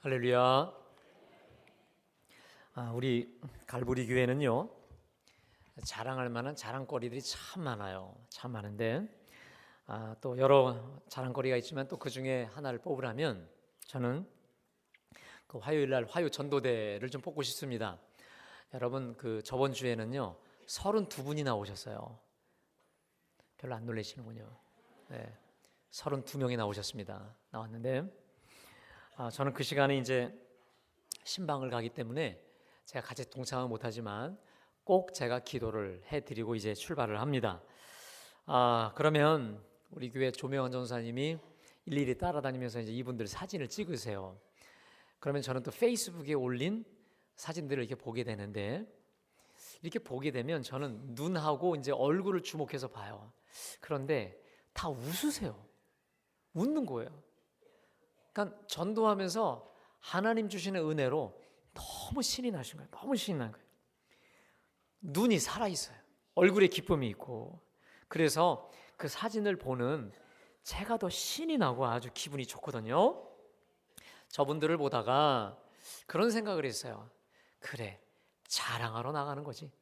할렐루야. 우리 갈보리 교회는요, 자랑할 만한 자랑거리들이 참 많아요. 참 많은데 또 여러 자랑거리가 있지만 또 그 중에 하나를 뽑으라면 저는 그 화요일 날 화요 전도대를 좀 뽑고 싶습니다. 여러분, 그 저번 주에는요 32분이 나오셨어요. 별로 안 놀라시는군요. 네, 32명이 나왔는데 저는 그 시간에 이제 신방을 가기 때문에 제가 같이 동참은 못하지만 꼭 제가 기도를 해드리고 이제 출발을 합니다. 그러면 우리 교회 조명환 전사님이 일일이 따라다니면서 이제 이분들 사진을 찍으세요. 그러면 저는 또 페이스북에 올린 사진들을 이렇게 보게 되는데, 이렇게 보게 되면 저는 눈하고 이제 얼굴을 주목해서 봐요. 그런데 다 웃으세요. 웃는 거예요. 그러니까 전도하면서 하나님 주시는 은혜로 너무 신이 나신 거예요. 너무 신이 난 거예요. 눈이 살아있어요. 얼굴에 기쁨이 있고. 그래서 그 사진을 보는 제가 더 신이 나고 아주 기분이 좋거든요. 저분들을 보다가 그런 생각을 했어요. 그래, 자랑하러 나가는 거지.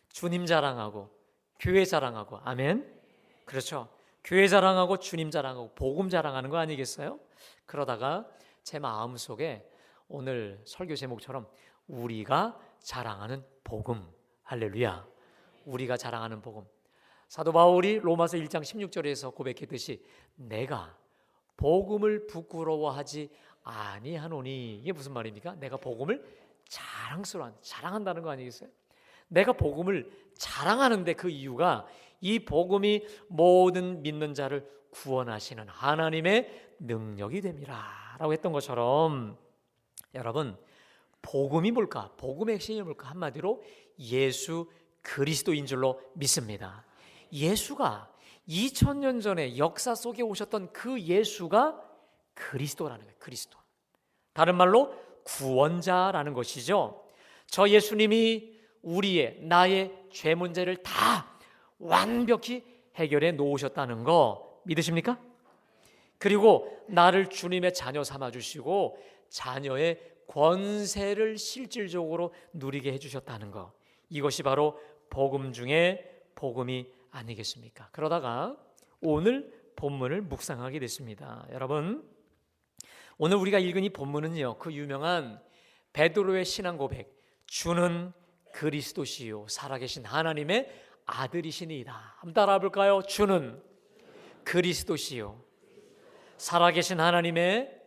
주님 자랑하고 교회 자랑하고. 아멘. 그렇죠. 교회 자랑하고 주님 자랑하고 복음 자랑하는 거 아니겠어요? 그러다가 제 마음속에 오늘 설교 제목처럼 우리가 자랑하는 복음, 할렐루야, 우리가 자랑하는 복음. 사도 바울이 로마서 1장 16절에서 고백했듯이 내가 복음을 부끄러워하지 아니하노니, 이게 무슨 말입니까? 내가 복음을 자랑한다는 거 아니겠어요? 내가 복음을 자랑하는데 그 이유가 이 복음이 모든 믿는 자를 구원하시는 하나님의 능력이 됨이라 라고 했던 것처럼, 여러분, 복음이 뭘까? 복음의 핵심이 뭘까? 한마디로 예수 그리스도인 줄로 믿습니다. 예수가 2000년 전에 역사 속에 오셨던 그 예수가 그리스도라는 거예요. 그리스도. 다른 말로 구원자라는 것이죠. 저 예수님이 나의 죄 문제를 다 완벽히 해결해 놓으셨다는 거 믿으십니까? 그리고 나를 주님의 자녀 삼아주시고 자녀의 권세를 실질적으로 누리게 해주셨다는 거, 이것이 바로 복음 중에 복음이 아니겠습니까? 그러다가 오늘 본문을 묵상하게 됐습니다. 여러분, 오늘 우리가 읽은 이 본문은요, 그 유명한 베드로의 신앙 고백, 주는 그리스도시요 살아계신 하나님의 아들이시니이다. 한번 따라해 볼까요? 주는 그리스도시요 살아계신 하나님의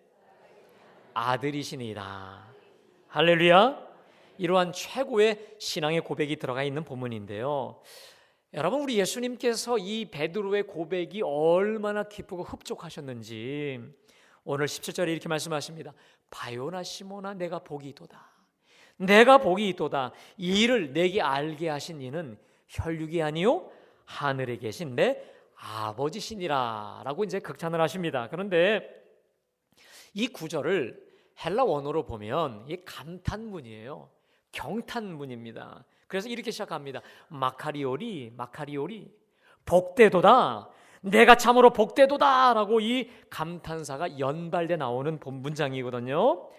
아들이시니이다. 할렐루야. 이러한 최고의 신앙의 고백이 들어가 있는 본문인데요, 여러분, 우리 예수님께서 이 베드로의 고백이 얼마나 기쁘고 흡족하셨는지 오늘 17절에 이렇게 말씀하십니다. 바요나 시모나 내가 복이 있도다. 내가 복이 있도다. 이 일을 내게 알게 하신 이는 혈육이 아니요 하늘에 계신 내 아버지시니라 라고 이제 극찬을 하십니다. 그런데 이 구절을 헬라 원어로 보면 이 감탄문이에요. 경탄문입니다. 그래서 이렇게 시작합니다. 마카리오리 복되도다. 내가 참으로 복되도다 라고 이 감탄사가 연발돼 나오는 문장이거든요.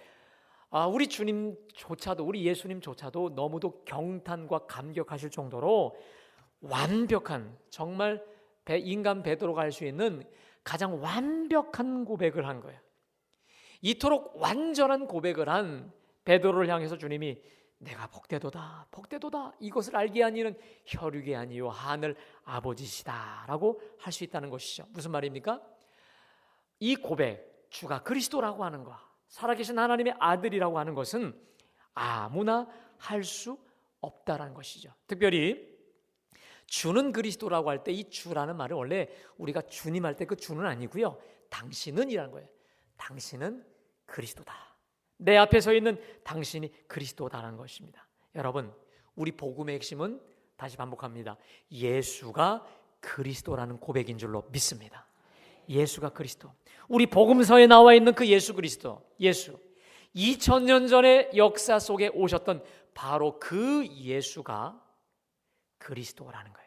우리 주님조차도, 우리 예수님조차도 너무도 경탄과 감격하실 정도로 완벽한, 정말 인간 베드로가 할 수 있는 가장 완벽한 고백을 한 거예요. 이토록 완전한 고백을 한 베드로를 향해서 주님이 내가 복되도다 이것을 알게 한 이는 혈육이 아니요 하늘 아버지시다 라고 할 수 있다는 것이죠. 무슨 말입니까? 이 고백, 주가 그리스도라고 하는 것, 살아계신 하나님의 아들이라고 하는 것은 아무나 할 수 없다라는 것이죠. 특별히 주는 그리스도라고 할 때 이 주라는 말은 원래 우리가 주님 할 때 그 주는 아니고요, 당신은 이라는 거예요. 당신은 그리스도다. 내 앞에 서 있는 당신이 그리스도다라는 것입니다. 여러분, 우리 복음의 핵심은 다시 반복합니다. 예수가 그리스도라는 고백인 줄로 믿습니다. 예수가 그리스도. 우리 복음서에 나와 있는 그 예수 그리스도, 예수, 2000년 전의 역사 속에 오셨던 바로 그 예수가 그리스도라는 거예요.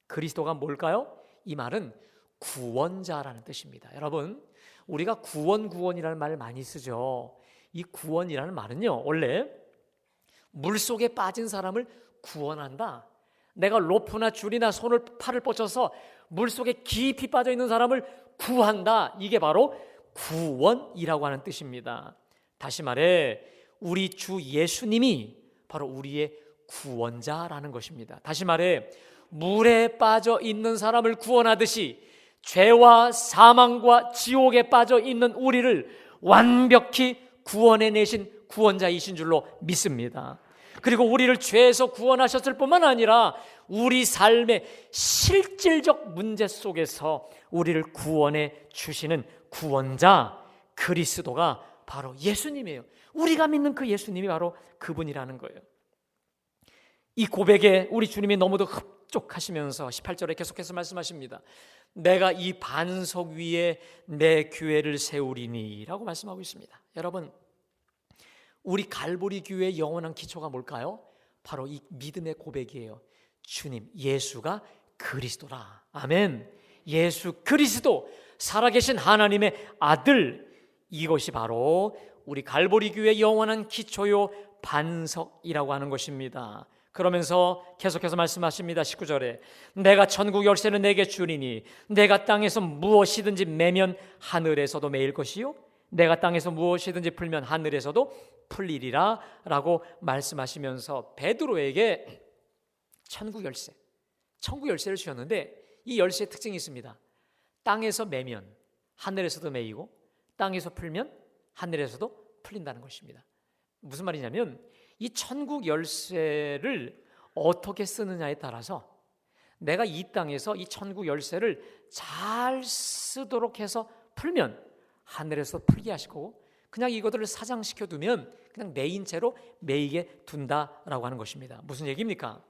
그리스도가 뭘까요? 이 말은 구원자라는 뜻입니다. 여러분, 우리가 구원이라는 말을 많이 쓰죠. 이 구원이라는 말은요, 원래 물속에 빠진 사람을 구원한다. 내가 로프나 줄이나 손을 팔을 뻗쳐서 물속에 깊이 빠져 있는 사람을 구한다. 이게 바로 구원이라고 하는 뜻입니다. 다시 말해 우리 주 예수님이 바로 우리의 구원자라는 것입니다. 다시 말해 물에 빠져 있는 사람을 구원하듯이 죄와 사망과 지옥에 빠져 있는 우리를 완벽히 구원해내신 구원자이신 줄로 믿습니다. 그리고 우리를 죄에서 구원하셨을 뿐만 아니라 우리 삶의 실질적 문제 속에서 우리를 구원해 주시는 구원자 그리스도가 바로 예수님이에요. 우리가 믿는 그 예수님이 바로 그분이라는 거예요. 이 고백에 우리 주님이 너무도 흡족하시면서 18절에 계속해서 말씀하십니다. 내가 이 반석 위에 내 교회를 세우리니 라고 말씀하고 있습니다. 여러분, 우리 갈보리 교회의 영원한 기초가 뭘까요? 바로 이 믿음의 고백이에요. 주님, 예수가 그리스도라. 아멘. 예수 그리스도, 살아계신 하나님의 아들, 이것이 바로 우리 갈보리 교회의 영원한 기초요 반석이라고 하는 것입니다. 그러면서 계속해서 말씀하십니다. 19절에 내가 천국 열쇠는 내게 주리니 내가 땅에서 무엇이든지 매면 하늘에서도 매일 것이요 내가 땅에서 무엇이든지 풀면 하늘에서도 풀리리라 라고 말씀하시면서 베드로에게 천국 열쇠를 주셨는데 이 열쇠의 특징이 있습니다. 땅에서 매면 하늘에서도 매이고 땅에서 풀면 하늘에서도 풀린다는 것입니다. 무슨 말이냐면 이 천국 열쇠를 어떻게 쓰느냐에 따라서 내가 이 땅에서 이 천국 열쇠를 잘 쓰도록 해서 풀면 하늘에서 풀게 하실 거고 그냥 이것들을 사장시켜 두면 그냥 매인 채로 매이게 둔다라고 하는 것입니다. 무슨 얘기입니까?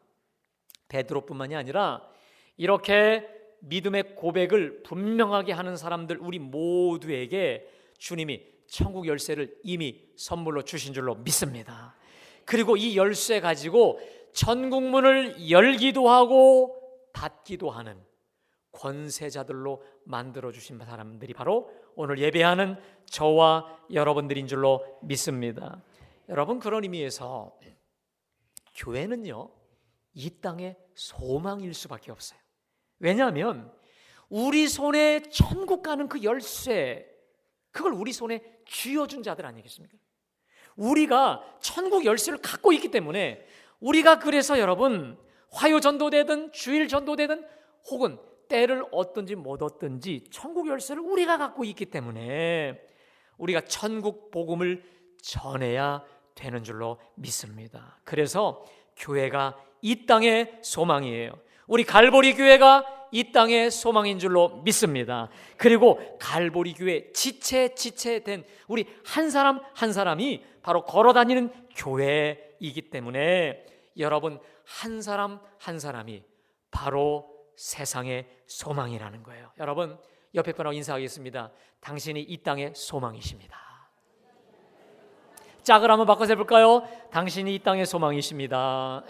베드로뿐만이 아니라 이렇게 믿음의 고백을 분명하게 하는 사람들 우리 모두에게 주님이 천국 열쇠를 이미 선물로 주신 줄로 믿습니다. 그리고 이 열쇠 가지고 천국문을 열기도 하고 닫기도 하는 권세자들로 만들어주신 사람들이 바로 오늘 예배하는 저와 여러분들인 줄로 믿습니다. 여러분, 그런 의미에서 교회는요 이 땅의 소망일 수밖에 없어요. 왜냐하면 우리 손에 천국 가는 그 열쇠, 그걸 우리 손에 쥐어준 자들 아니겠습니까? 우리가 천국 열쇠를 갖고 있기 때문에 우리가 그래서 여러분 화요 전도되든 주일 전도되든 혹은 때를 얻든지 못 얻든지 천국 열쇠를 우리가 갖고 있기 때문에 우리가 천국 복음을 전해야 되는 줄로 믿습니다. 그래서 교회가 이 땅의 소망이에요. 우리 갈보리 교회가 이 땅의 소망인 줄로 믿습니다. 그리고 갈보리 교회 지체된 우리 한 사람 한 사람이 바로 걸어다니는 교회이기 때문에 여러분 한 사람 한 사람이 바로 세상의 소망이라는 거예요. 여러분 옆에 분하고 인사하겠습니다. 당신이 이 땅의 소망이십니다. 짝을 한번 바꿔서 해볼까요? 당신이 이 땅의 소망이십니다.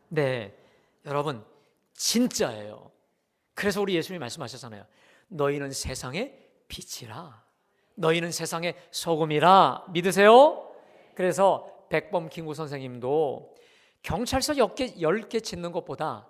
네, 여러분 진짜예요. 그래서 우리 예수님이 말씀하셨잖아요. 너희는 세상의 빛이라. 너희는 세상의 소금이라. 믿으세요? 그래서 백범 김구 선생님도 경찰서 10개 짓는 것보다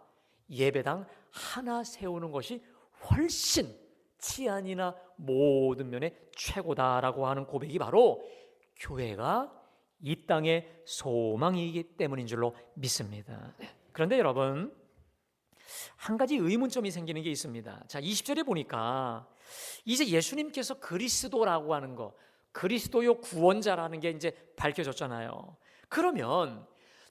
예배당 하나 세우는 것이 훨씬 치안이나 모든 면에 최고다라고 하는 고백이 바로 교회가 이 땅의 소망이기 때문인 줄로 믿습니다. 그런데 여러분 한 가지 의문점이 생기는 게 있습니다. 자, 20절에 보니까 이제 예수님께서 그리스도라고 하는 거, 그리스도요 구원자라는 게 이제 밝혀졌잖아요. 그러면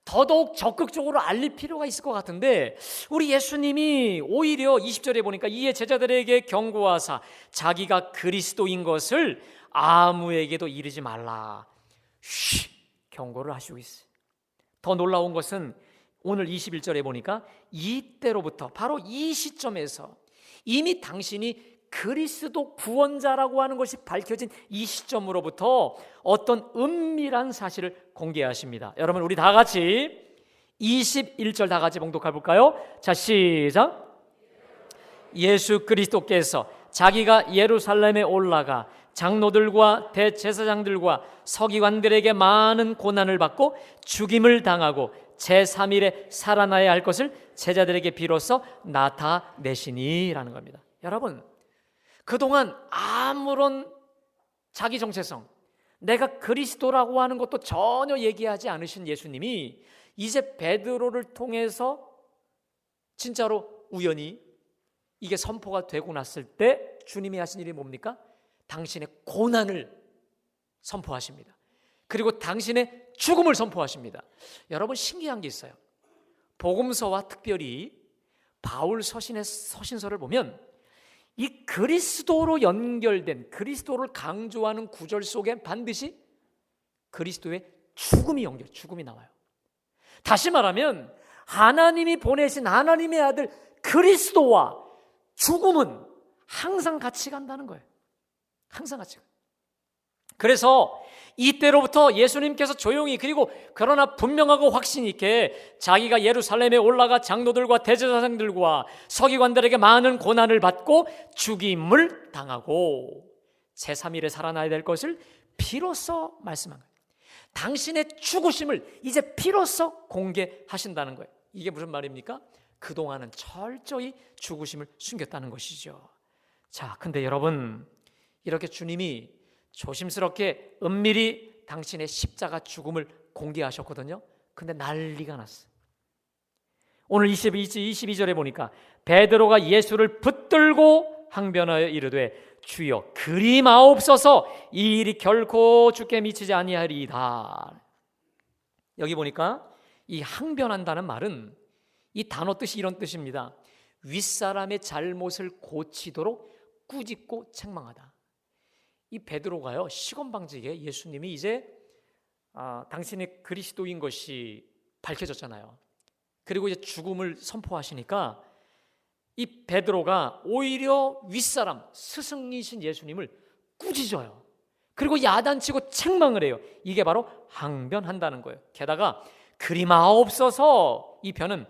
더더욱 적극적으로 알릴 필요가 있을 것 같은데 우리 예수님이 오히려 20절에 보니까 이에 제자들에게 경고하사 자기가 그리스도인 것을 아무에게도 이르지 말라 경고를 하시고 있어요. 더 놀라운 것은 오늘 21절에 보니까 이때로부터 바로 이 시점에서 이미 당신이 그리스도 구원자라고 하는 것이 밝혀진 이 시점으로부터 어떤 은밀한 사실을 공개하십니다. 여러분 우리 다 같이 21절 다 같이 봉독해 볼까요? 자, 시작. 예수 그리스도께서 자기가 예루살렘에 올라가 장로들과 대제사장들과 서기관들에게 많은 고난을 받고 죽임을 당하고 제3일에 살아나야 할 것을 제자들에게 비로소 나타내시니라는 겁니다. 여러분, 그동안 아무런 자기 정체성, 내가 그리스도라고 하는 것도 전혀 얘기하지 않으신 예수님이 이제 베드로를 통해서 진짜로 우연히 이게 선포가 되고 났을 때 주님이 하신 일이 뭡니까? 당신의 고난을 선포하십니다. 그리고 당신의 죽음을 선포하십니다. 여러분, 신기한 게 있어요. 복음서와 특별히 바울 서신서를 보면 이 그리스도로 연결된, 그리스도를 강조하는 구절 속에 반드시 그리스도의 죽음이 나와요. 다시 말하면 하나님이 보내신 하나님의 아들 그리스도와 죽음은 항상 같이 간다는 거예요. 항상 같이. 그래서 이때로부터 예수님께서 조용히, 그리고 그러나 분명하고 확신 있게 자기가 예루살렘에 올라가 장로들과 대제사장들과 서기관들에게 많은 고난을 받고 죽임을 당하고 제3일에 살아나야 될 것을 비로소 말씀한 거예요. 당신의 죽으심을 이제 비로소 공개하신다는 거예요. 이게 무슨 말입니까? 그동안은 철저히 죽으심을 숨겼다는 것이죠. 자, 근데 여러분, 이렇게 주님이 조심스럽게 은밀히 당신의 십자가 죽음을 공개하셨거든요. 근데 난리가 났어요. 오늘 22절에 보니까 베드로가 예수를 붙들고 항변하여 이르되 주여 그리 마옵소서, 이 일이 결코 주께 미치지 아니하리이다. 여기 보니까 이 항변한다는 말은 이 단어 뜻이 이런 뜻입니다. 윗사람의 잘못을 고치도록 꾸짖고 책망하다. 이 베드로가요, 시건방지게 예수님이 이제 당신의 그리스도인 것이 밝혀졌잖아요. 그리고 이제 죽음을 선포하시니까 이 베드로가 오히려 윗사람, 스승이신 예수님을 꾸짖어요. 그리고 야단치고 책망을 해요. 이게 바로 항변한다는 거예요. 게다가 그리 마옵소서, 이 변은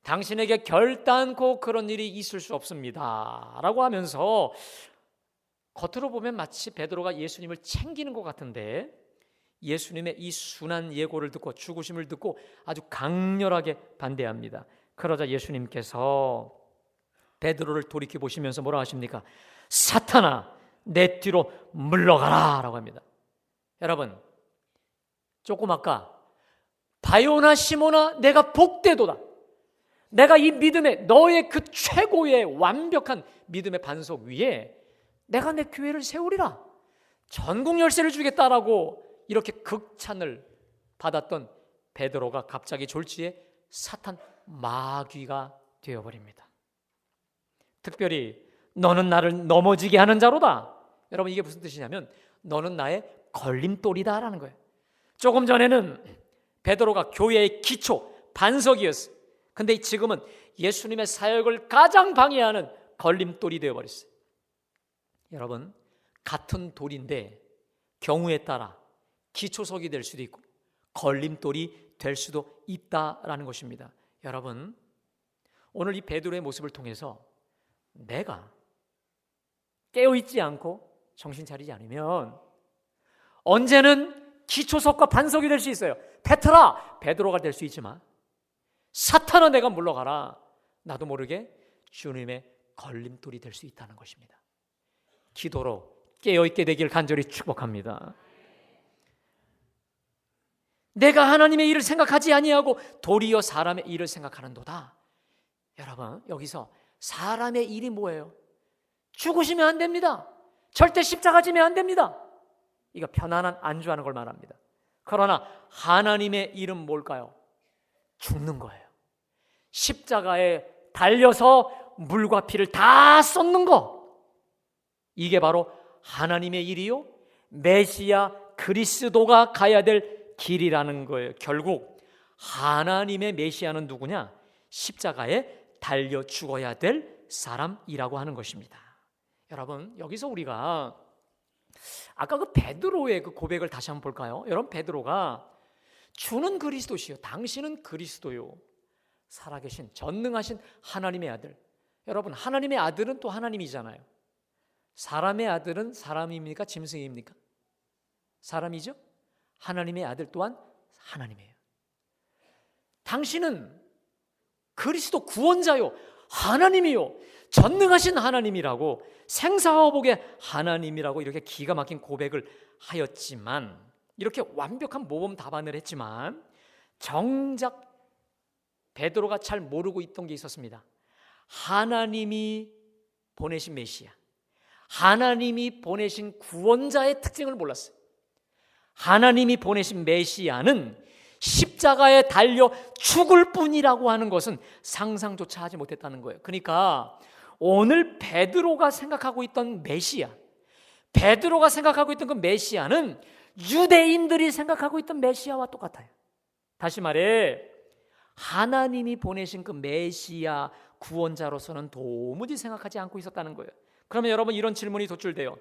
당신에게 결단코 그런 일이 있을 수 없습니다 라고 하면서 겉으로 보면 마치 베드로가 예수님을 챙기는 것 같은데 예수님의 이 순한 예고를 듣고 죽으심을 듣고 아주 강렬하게 반대합니다. 그러자 예수님께서 베드로를 돌이켜 보시면서 뭐라 하십니까? 사탄아, 내 뒤로 물러가라 라고 합니다. 여러분, 조금 아까 바요나 시모나 내가 복되도다, 내가 이 믿음의 너의 그 최고의 완벽한 믿음의 반석 위에 내가 내 교회를 세우리라, 전국 열쇠를 주겠다라고 이렇게 극찬을 받았던 베드로가 갑자기 졸지에 사탄 마귀가 되어버립니다. 특별히 너는 나를 넘어지게 하는 자로다. 여러분, 이게 무슨 뜻이냐면 너는 나의 걸림돌이다 라는 거예요. 조금 전에는 베드로가 교회의 기초, 반석이었어요. 근데 지금은 예수님의 사역을 가장 방해하는 걸림돌이 되어버렸어요. 여러분, 같은 돌인데 경우에 따라 기초석이 될 수도 있고 걸림돌이 될 수도 있다라는 것입니다. 여러분, 오늘 이 베드로의 모습을 통해서 내가 깨어있지 않고 정신 차리지 않으면 언제는 기초석과 반석이 될 수 있어요. 베드로가 될 수 있지만 사탄아 내가 물러가라, 나도 모르게 주님의 걸림돌이 될 수 있다는 것입니다. 기도로 깨어있게 되길 간절히 축복합니다. 내가 하나님의 일을 생각하지 아니하고 도리어 사람의 일을 생각하는도다. 여러분, 여기서 사람의 일이 뭐예요? 죽으시면 안 됩니다. 절대 십자가 지면 안 됩니다. 이거 편안한 안주하는 걸 말합니다. 그러나 하나님의 일은 뭘까요? 죽는 거예요. 십자가에 달려서 물과 피를 다 쏟는 거, 이게 바로 하나님의 일이요 메시아 그리스도가 가야 될 길이라는 거예요. 결국 하나님의 메시아는 누구냐? 십자가에 달려 죽어야 될 사람이라고 하는 것입니다. 여러분, 여기서 우리가 아까 그 베드로의 그 고백을 다시 한번 볼까요? 여러분, 베드로가 주는 그리스도시요, 당신은 그리스도요, 살아계신 전능하신 하나님의 아들. 여러분, 하나님의 아들은 또 하나님이잖아요. 사람의 아들은 사람입니까? 짐승입니까? 사람이죠. 하나님의 아들 또한 하나님이에요. 당신은 그리스도 구원자요, 하나님이요, 전능하신 하나님이라고, 생사화복의 하나님이라고 이렇게 기가 막힌 고백을 하였지만, 이렇게 완벽한 모범 답안을 했지만 정작 베드로가 잘 모르고 있던 게 있었습니다. 하나님이 보내신 메시아, 하나님이 보내신 구원자의 특징을 몰랐어요. 하나님이 보내신 메시아는 십자가에 달려 죽을 뿐이라고 하는 것은 상상조차 하지 못했다는 거예요. 그러니까 오늘 베드로가 생각하고 있던 메시아, 베드로가 생각하고 있던 그 메시아는 유대인들이 생각하고 있던 메시아와 똑같아요. 다시 말해 하나님이 보내신 그 메시아 구원자로서는 도무지 생각하지 않고 있었다는 거예요. 그러면 여러분, 이런 질문이 덧줄돼요.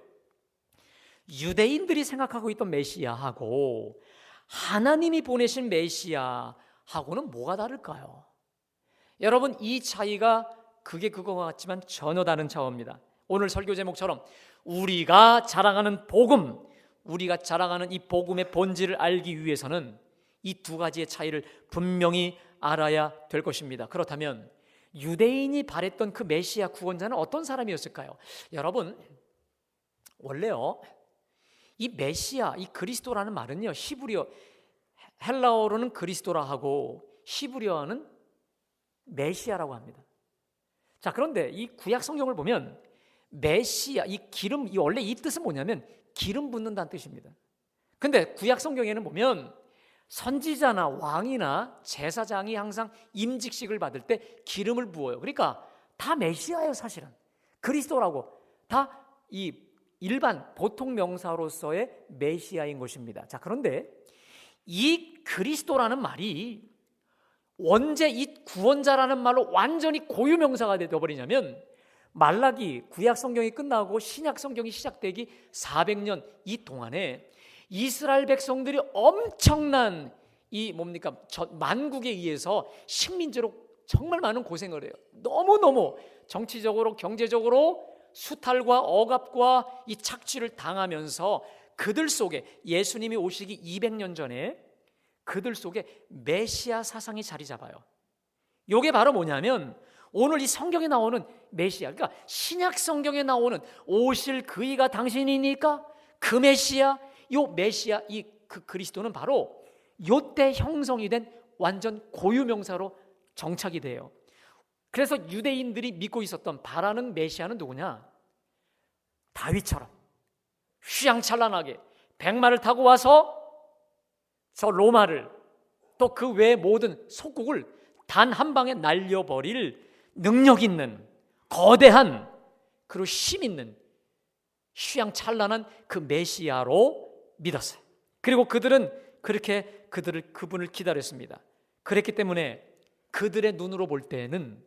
유대인들이 생각하고 있던 메시아하고 하나님이 보내신 메시아하고는 뭐가 다를까요? 여러분, 이 차이가 그게 그거와 같지만 전혀 다른 차원입니다. 오늘 설교 제목처럼 우리가 자랑하는 복음, 우리가 자랑하는 이 복음의 본질을 알기 위해서는 이 두 가지의 차이를 분명히 알아야 될 것입니다. 그렇다면 유대인이 바랬던 그 메시아 구원자는 어떤 사람이었을까요? 여러분, 원래요, 이 메시아, 이 그리스도라는 말은요, 히브리어, 헬라어로는 그리스도라 하고 히브리어는 메시아라고 합니다. 자, 그런데 이 구약 성경을 보면 메시아, 이 기름, 이 원래 이 뜻은 뭐냐면 기름 붓는다는 뜻입니다. 근데 구약 성경에는 보면 선지자나 왕이나 제사장이 항상 임직식을 받을 때 기름을 부어요. 그러니까 다 메시아예요. 사실은 그리스도라고 다 이 일반 보통 명사로서의 메시아인 것입니다. 자, 그런데 이 그리스도라는 말이 언제 이 구원자라는 말로 완전히 고유 명사가 되어버리냐면 말라기 구약 성경이 끝나고 신약 성경이 시작되기 400년 이 동안에 이스라엘 백성들이 엄청난 이 뭡니까 만국에 의해서 식민지로 정말 많은 고생을 해요. 너무너무 정치적으로 경제적으로 수탈과 억압과 이 착취를 당하면서 그들 속에 예수님이 오시기 200년 전에 그들 속에 메시아 사상이 자리 잡아요. 이게 바로 뭐냐면 오늘 이 성경에 나오는 메시아, 그러니까 신약 성경에 나오는 오실 그이가 당신이니까 그 메시아, 이 메시아, 이 그 그리스도는 바로 요때 형성이 된 완전 고유명사로 정착이 돼요. 그래서 유대인들이 믿고 있었던 바라는 메시아는 누구냐? 다윗처럼 휘황찬란하게 백마를 타고 와서 저 로마를 또 그 외의 모든 속국을 단 한 방에 날려버릴 능력 있는 거대한 그리고 힘 있는 휘황찬란한 그 메시아로 믿었어요. 그리고 그들은 그렇게 그분을 기다렸습니다. 그랬기 때문에 그들의 눈으로 볼 때는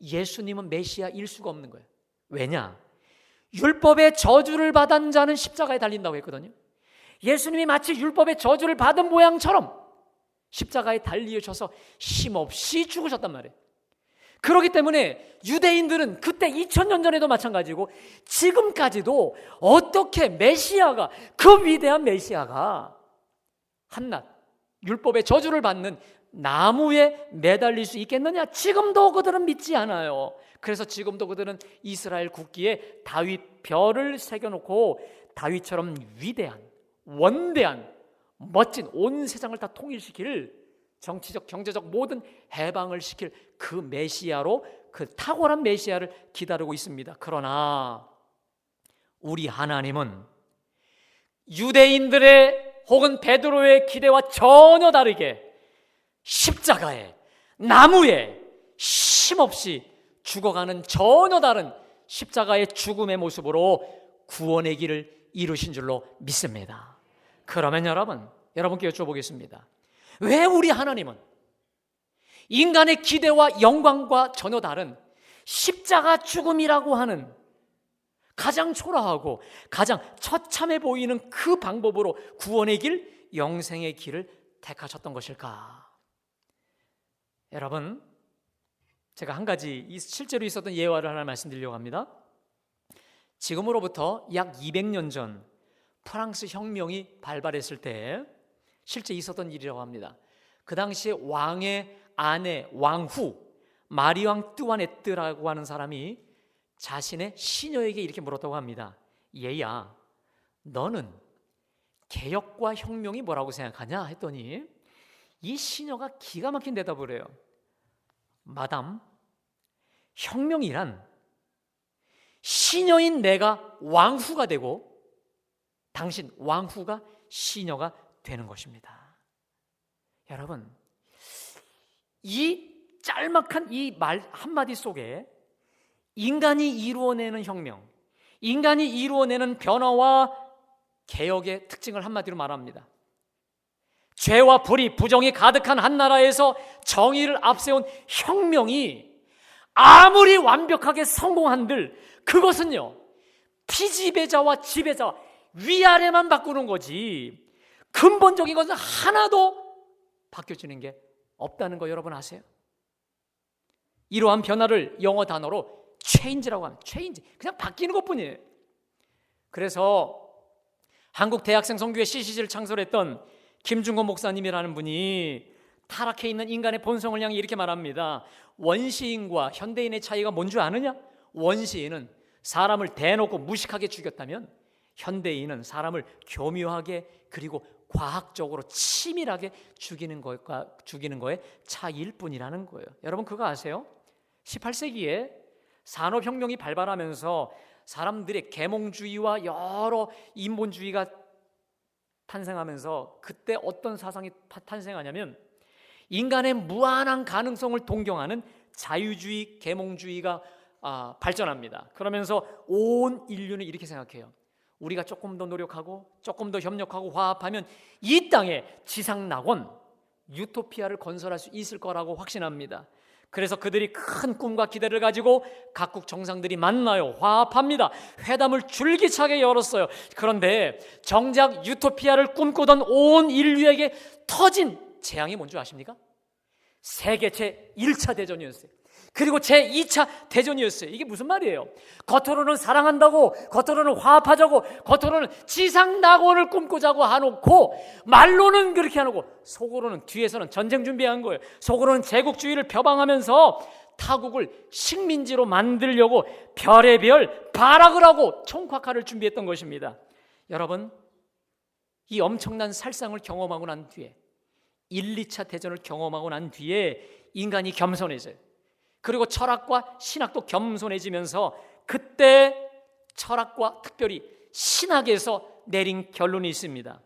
예수님은 메시아일 수가 없는 거예요. 왜냐? 율법의 저주를 받은 자는 십자가에 달린다고 했거든요. 예수님이 마치 율법의 저주를 받은 모양처럼 십자가에 달리셔서 힘없이 죽으셨단 말이에요. 그렇기 때문에 유대인들은 그때 2000년 전에도 마찬가지고 지금까지도 어떻게 메시아가, 그 위대한 메시아가 한낱 율법의 저주를 받는 나무에 매달릴 수 있겠느냐? 지금도 그들은 믿지 않아요. 그래서 지금도 그들은 이스라엘 국기에 다윗 별을 새겨놓고 다윗처럼 위대한, 원대한, 멋진 온 세상을 다 통일시킬 정치적, 경제적 모든 해방을 시킬 그 메시아로, 그 탁월한 메시아를 기다리고 있습니다. 그러나 우리 하나님은 유대인들의 혹은 베드로의 기대와 전혀 다르게 십자가에, 나무에 힘없이 죽어가는 전혀 다른 십자가의 죽음의 모습으로 구원의 길을 이루신 줄로 믿습니다. 그러면 여러분께 여쭤보겠습니다. 왜 우리 하나님은 인간의 기대와 영광과 전혀 다른 십자가 죽음이라고 하는 가장 초라하고 가장 처참해 보이는 그 방법으로 구원의 길, 영생의 길을 택하셨던 것일까? 여러분, 제가 한 가지 실제로 있었던 예화를 하나 말씀드리려고 합니다. 지금으로부터 약 200년 전 프랑스 혁명이 발발했을 때 실제 있었던 일이라고 합니다. 그 당시에 왕의 아내 왕후 마리앙 뚜아네트라고 하는 사람이 자신의 시녀에게 이렇게 물었다고 합니다. 얘야, 너는 개혁과 혁명이 뭐라고 생각하냐 했더니 이 시녀가 기가 막힌 대답을 해요. 마담, 혁명이란 시녀인 내가 왕후가 되고 당신 왕후가 시녀가 되는 것입니다. 여러분, 이 짤막한 이 말 한마디 속에 인간이 이루어내는 혁명, 인간이 이루어내는 변화와 개혁의 특징을 한마디로 말합니다. 죄와 불의, 부정이 가득한 한 나라에서 정의를 앞세운 혁명이 아무리 완벽하게 성공한들 그것은요, 피지배자와 지배자 위아래만 바꾸는 거지 근본적인 것은 하나도 바뀌어지는 게 없다는 거 여러분 아세요? 이러한 변화를 영어 단어로 change라고 합니다. change, 그냥 바뀌는 것뿐이에요. 그래서 한국 대학생 선교회 CCC를 창설했던 김중건 목사님이라는 분이 타락해 있는 인간의 본성을 향해 이렇게 말합니다. 원시인과 현대인의 차이가 뭔 줄 아느냐? 원시인은 사람을 대놓고 무식하게 죽였다면 현대인은 사람을 교묘하게 그리고 과학적으로 치밀하게 죽이는 거의 차이일 뿐이라는 거예요. 여러분 그거 아세요? 18세기에 산업혁명이 발발하면서 사람들의 계몽주의와 여러 인본주의가 탄생하면서 그때 어떤 사상이 탄생하냐면 인간의 무한한 가능성을 동경하는 자유주의, 계몽주의가 발전합니다. 그러면서 온 인류는 이렇게 생각해요. 우리가 조금 더 노력하고 조금 더 협력하고 화합하면 이 땅에 지상낙원, 유토피아를 건설할 수 있을 거라고 확신합니다. 그래서 그들이 큰 꿈과 기대를 가지고 각국 정상들이 만나요. 화합합니다. 회담을 줄기차게 열었어요. 그런데 정작 유토피아를 꿈꾸던 온 인류에게 터진 재앙이 뭔지 아십니까? 세계 제1차 대전이었어요. 그리고 제2차 대전이었어요. 이게 무슨 말이에요? 겉으로는 사랑한다고, 겉으로는 화합하자고, 겉으로는 지상낙원을 꿈꾸자고 하놓고 말로는 그렇게 하고 속으로는 뒤에서는 전쟁 준비한 거예요. 속으로는 제국주의를 표방하면서 타국을 식민지로 만들려고 별의별 발악을 하고 총각화를 준비했던 것입니다. 여러분, 이 엄청난 살상을 경험하고 난 뒤에 1, 2차 대전을 경험하고 난 뒤에 인간이 겸손해져요. 그리고 철학과 신학도 겸손해지면서 그때 철학과 특별히 신학에서 내린 결론이 있습니다.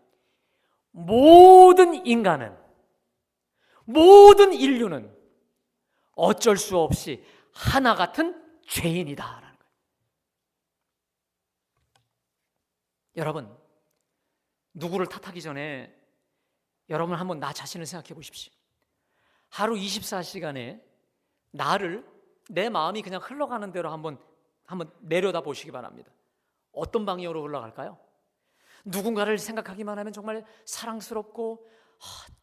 모든 인간은, 모든 인류는 어쩔 수 없이 하나 같은 죄인이다라는 거예요. 여러분, 누구를 탓하기 전에 여러분 한번 나 자신을 생각해 보십시오. 하루 24시간에 나를, 내 마음이 그냥 흘러가는 대로 한번 내려다 보시기 바랍니다. 어떤 방향으로 흘러갈까요? 누군가를 생각하기만 하면 정말 사랑스럽고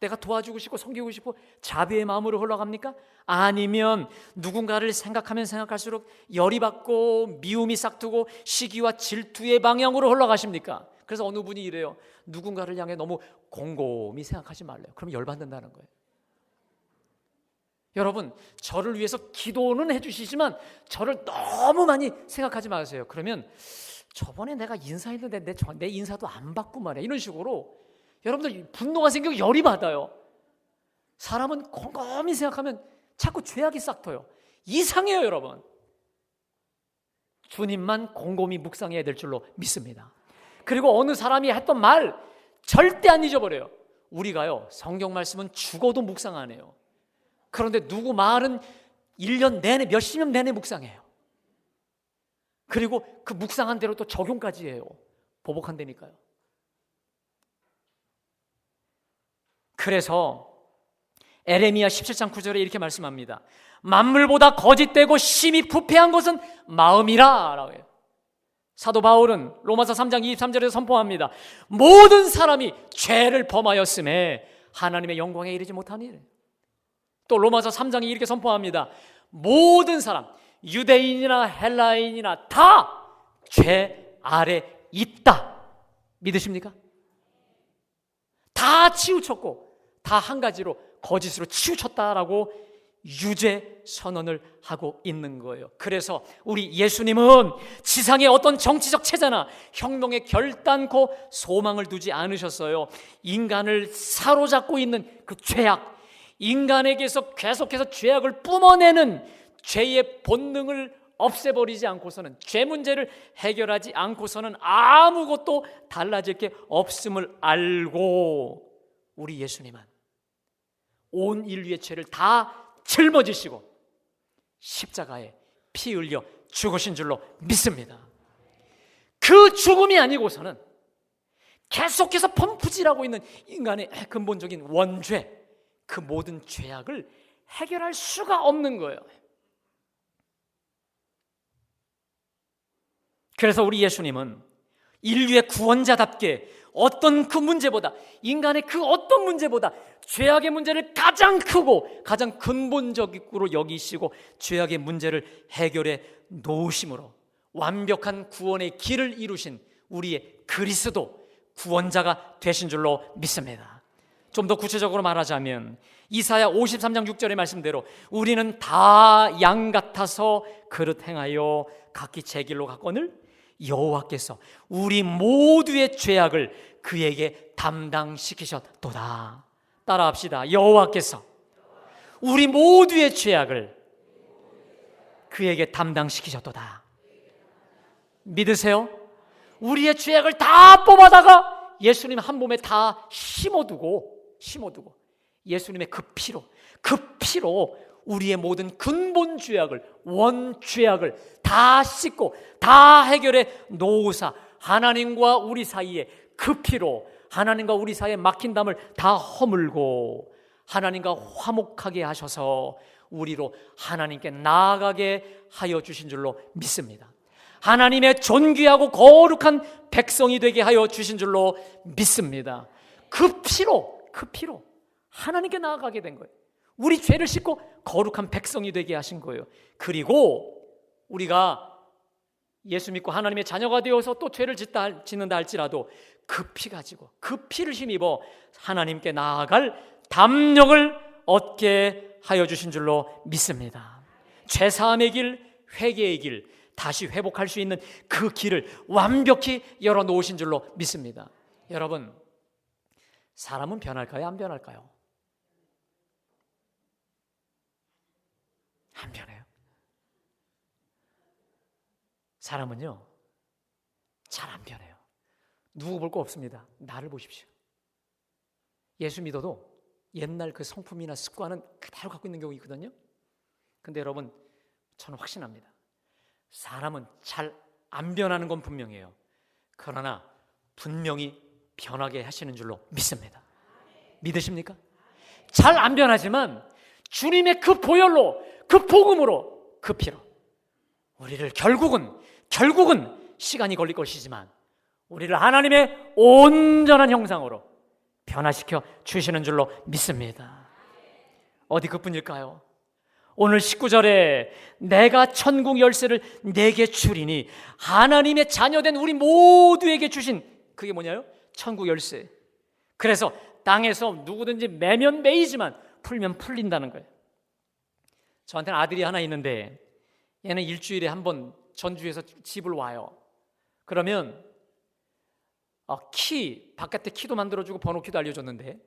내가 도와주고 싶고 섬기고 싶고 자비의 마음으로 흘러갑니까? 아니면 누군가를 생각하면 생각할수록 열이 받고 미움이 싹트고 시기와 질투의 방향으로 흘러가십니까? 그래서 어느 분이 이래요. 누군가를 향해 너무 곰곰이 생각하지 말래요. 그럼 열받는다는 거예요. 여러분, 저를 위해서 기도는 해주시지만 저를 너무 많이 생각하지 마세요. 그러면 저번에 내가 인사했는데 내 인사도 안 받고 말이야. 이런 식으로 여러분들 분노가 생기고 열이 받아요. 사람은 곰곰이 생각하면 자꾸 죄악이 싹터요. 이상해요, 여러분. 주님만 곰곰이 묵상해야 될 줄로 믿습니다. 그리고 어느 사람이 했던 말 절대 안 잊어버려요. 우리가요, 성경 말씀은 죽어도 묵상 안 해요. 그런데 누구 말은 1년 내내, 몇십 년 내내 묵상해요. 그리고 그 묵상한 대로 또 적용까지 해요. 보복한다니까요. 그래서 에레미야 17장 9절에 이렇게 말씀합니다. 만물보다 거짓되고 심히 부패한 것은 마음이라 라고 해요. 사도 바울은 로마서 3장 23절에서 선포합니다. 모든 사람이 죄를 범하였음에 하나님의 영광에 이르지 못하니. 또 로마서 3장이 이렇게 선포합니다. 모든 사람, 유대인이나 헬라인이나 다 죄 아래 있다. 믿으십니까? 다 치우쳤고 다 한 가지로 거짓으로 치우쳤다라고 유죄 선언을 하고 있는 거예요. 그래서 우리 예수님은 지상의 어떤 정치적 체제나 혁명에 결단코 소망을 두지 않으셨어요. 인간을 사로잡고 있는 그 죄악, 인간에게서 계속해서 죄악을 뿜어내는 죄의 본능을 없애버리지 않고서는, 죄 문제를 해결하지 않고서는 아무것도 달라질 게 없음을 알고 우리 예수님은 온 인류의 죄를 다 짊어지시고 십자가에 피 흘려 죽으신 줄로 믿습니다. 그 죽음이 아니고서는 계속해서 펌프질하고 있는 인간의 근본적인 원죄, 그 모든 죄악을 해결할 수가 없는 거예요. 그래서 우리 예수님은 인류의 구원자답게 어떤 그 문제보다, 인간의 그 어떤 문제보다 죄악의 문제를 가장 크고 가장 근본적으로 여기시고 죄악의 문제를 해결해 놓으심으로 완벽한 구원의 길을 이루신 우리의 그리스도 구원자가 되신 줄로 믿습니다. 좀 더 구체적으로 말하자면 이사야 53장 6절의 말씀대로 우리는 다 양 같아서 그릇 행하여 각기 제 길로 갔거늘 여호와께서 우리 모두의 죄악을 그에게 담당시키셨도다. 따라합시다. 여호와께서 우리 모두의 죄악을 그에게 담당시키셨도다. 믿으세요? 우리의 죄악을 다 뽑아다가 예수님 한 몸에 다 심어두고 예수님의 그 피로 우리의 모든 근본 죄악을, 원죄악을 다 씻고 다 해결해 놓으사 하나님과 우리 사이에 그 피로 하나님과 우리 사이에 막힌 담을 다 허물고 하나님과 화목하게 하셔서 우리로 하나님께 나아가게 하여 주신 줄로 믿습니다. 하나님의 존귀하고 거룩한 백성이 되게 하여 주신 줄로 믿습니다. 그 피로 하나님께 나아가게 된 거예요. 우리 죄를 씻고 거룩한 백성이 되게 하신 거예요. 그리고 우리가 예수 믿고 하나님의 자녀가 되어서 또 죄를 짓는다 할지라도 그 피 가지고 그 피를 힘입어 하나님께 나아갈 담력을 얻게 하여 주신 줄로 믿습니다. 죄사함의 길, 회개의 길, 다시 회복할 수 있는 그 길을 완벽히 열어놓으신 줄로 믿습니다. 여러분, 사람은 변할까요? 안 변할까요? 안 변해요. 사람은요, 잘 안 변해요. 누구 볼 거 없습니다. 나를 보십시오. 예수 믿어도 옛날 그 성품이나 습관은 그대로 갖고 있는 경우가 있거든요. 근데 여러분, 저는 확신합니다. 사람은 잘 안 변하는 건 분명해요. 그러나 분명히 변하게 하시는 줄로 믿습니다. 믿으십니까? 잘 안 변하지만 주님의 그 보혈로, 그 복음으로, 그 피로 우리를 결국은 시간이 걸릴 것이지만 우리를 하나님의 온전한 형상으로 변화시켜 주시는 줄로 믿습니다. 어디 그뿐일까요? 오늘 19절에 내가 천국 열쇠를 내게 주리니 하나님의 자녀된 우리 모두에게 주신 그게 뭐냐요? 천국 열쇠. 그래서 땅에서 누구든지 매면 매이지만 풀면 풀린다는 거예요. 저한테는 아들이 하나 있는데 얘는 일주일에 한 번 전주에서 집을 와요. 그러면 바깥에 키도 만들어주고 번호키도 알려줬는데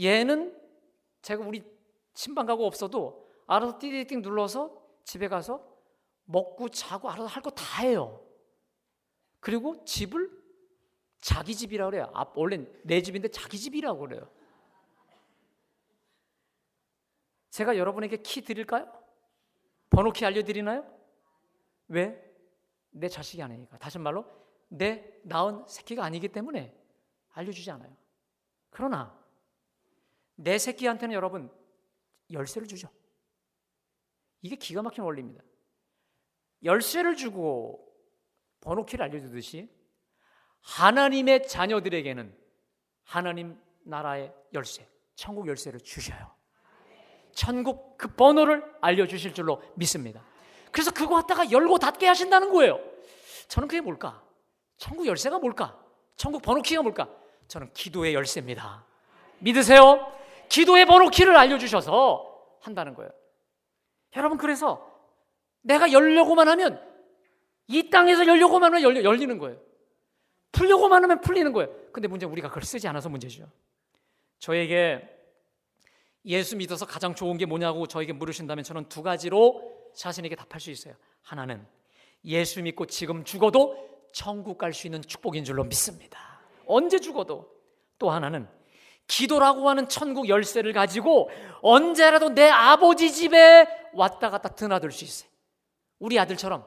얘는 제가 우리 신방 가고 없어도 알아서 띠띠띵 눌러서 집에 가서 먹고 자고 알아서 할 거 다 해요. 그리고 집을 자기 집이라고 그래요. 원래 내 집인데 자기 집이라고 그래요. 제가 여러분에게 키 드릴까요? 번호키 알려드리나요? 왜? 내 자식이 아니니까. 다시 말로 내 낳은 새끼가 아니기 때문에 알려주지 않아요. 그러나 내 새끼한테는 여러분 열쇠를 주죠. 이게 기가 막힌 원리입니다. 열쇠를 주고 번호키를 알려주듯이 하나님의 자녀들에게는 하나님 나라의 열쇠, 천국 열쇠를 주셔요. 천국 그 번호를 알려주실 줄로 믿습니다. 그래서 그거 갖다가 열고 닫게 하신다는 거예요. 저는 그게 뭘까? 천국 열쇠가 뭘까? 천국 번호키가 뭘까? 저는 기도의 열쇠입니다. 믿으세요? 기도의 번호키를 알려주셔서 한다는 거예요. 여러분, 그래서 내가 열려고만 하면, 이 땅에서 열려고만 하면 열리는 거예요. 풀려고만 하면 풀리는 거예요. 근데 문제는 우리가 그걸 쓰지 않아서 문제죠. 저에게 예수 믿어서 가장 좋은 게 뭐냐고 저에게 물으신다면 저는 두 가지로 자신에게 답할 수 있어요. 하나는 예수 믿고 지금 죽어도 천국 갈 수 있는 축복인 줄로 믿습니다. 언제 죽어도. 또 하나는 기도라고 하는 천국 열쇠를 가지고 언제라도 내 아버지 집에 왔다 갔다 드나들 수 있어요. 우리 아들처럼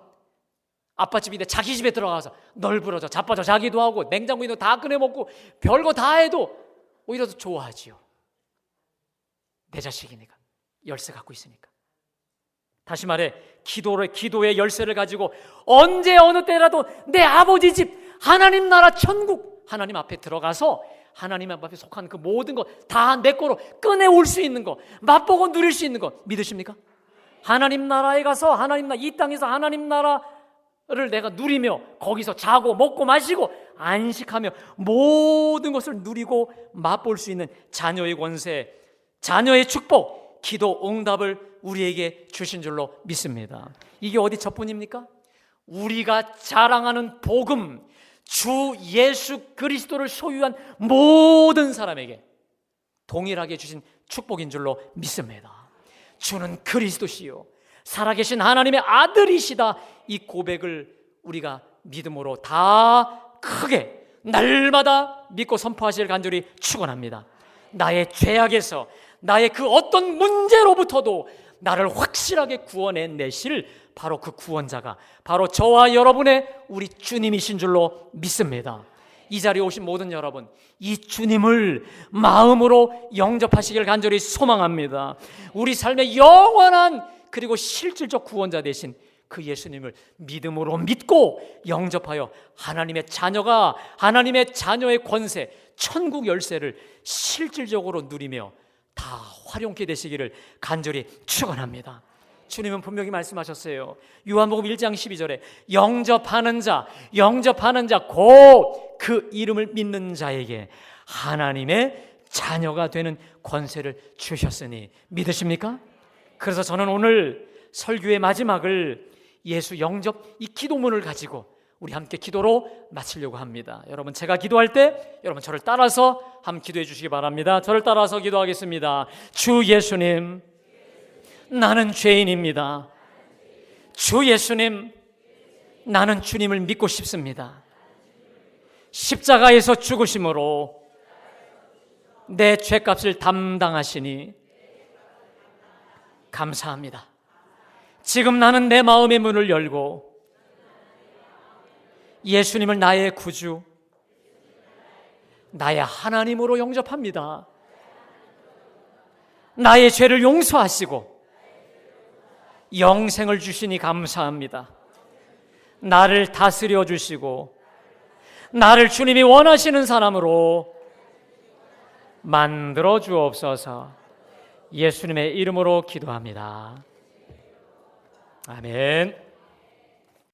아빠 집인데 자기 집에 들어가서 널브러져 자빠져 자기도 하고 냉장고 있는 거 다 꺼내 먹고 별거 다 해도 오히려 더 좋아하지요. 내 자식이니까, 열쇠 갖고 있으니까. 다시 말해, 기도의 열쇠를 가지고 언제 어느 때라도 내 아버지 집, 하나님 나라 천국, 하나님 앞에 들어가서 하나님 앞에 속한 그 모든 거 다 내 거로 꺼내올 수 있는 거, 맛보고 누릴 수 있는 거 믿으십니까? 하나님 나라에 가서 이 땅에서 하나님 나라를 내가 누리며 거기서 자고 먹고 마시고 안식하며 모든 것을 누리고 맛볼 수 있는 자녀의 권세, 자녀의 축복, 기도 응답을 우리에게 주신 줄로 믿습니다. 이게 어디 저뿐입니까? 우리가 자랑하는 복음, 주 예수 그리스도를 소유한 모든 사람에게 동일하게 주신 축복인 줄로 믿습니다. 주는 그리스도시요 살아계신 하나님의 아들이시다. 이 고백을 우리가 믿음으로 다 크게 날마다 믿고 선포하실 간절히 축원합니다. 나의 죄악에서, 나의 그 어떤 문제로부터도 나를 확실하게 구원해내실 바로 그 구원자가 바로 저와 여러분의 우리 주님이신 줄로 믿습니다. 이 자리에 오신 모든 여러분, 이 주님을 마음으로 영접하시길 간절히 소망합니다. 우리 삶의 영원한 그리고 실질적 구원자 되신 그 예수님을 믿음으로 믿고 영접하여 하나님의 자녀가, 하나님의 자녀의 권세, 천국 열쇠를 실질적으로 누리며 다 활용케 되시기를 간절히 축원합니다. 주님은 분명히 말씀하셨어요. 요한복음 1장 12절에 영접하는 자 곧 그 이름을 믿는 자에게 하나님의 자녀가 되는 권세를 주셨으니 믿으십니까? 그래서 저는 오늘 설교의 마지막을 예수 영접 이 기도문을 가지고 우리 함께 기도로 마치려고 합니다. 여러분, 제가 기도할 때 여러분 저를 따라서 함께 기도해 주시기 바랍니다. 저를 따라서 기도하겠습니다. 주 예수님, 나는 죄인입니다. 주 예수님, 나는 주님을 믿고 싶습니다. 십자가에서 죽으심으로 내 죄값을 담당하시니 감사합니다. 지금 나는 내 마음의 문을 열고 예수님을 나의 구주, 나의 하나님으로 영접합니다. 나의 죄를 용서하시고 영생을 주시니 감사합니다. 나를 다스려 주시고 나를 주님이 원하시는 사람으로 만들어 주옵소서. 예수님의 이름으로 기도합니다. 아멘.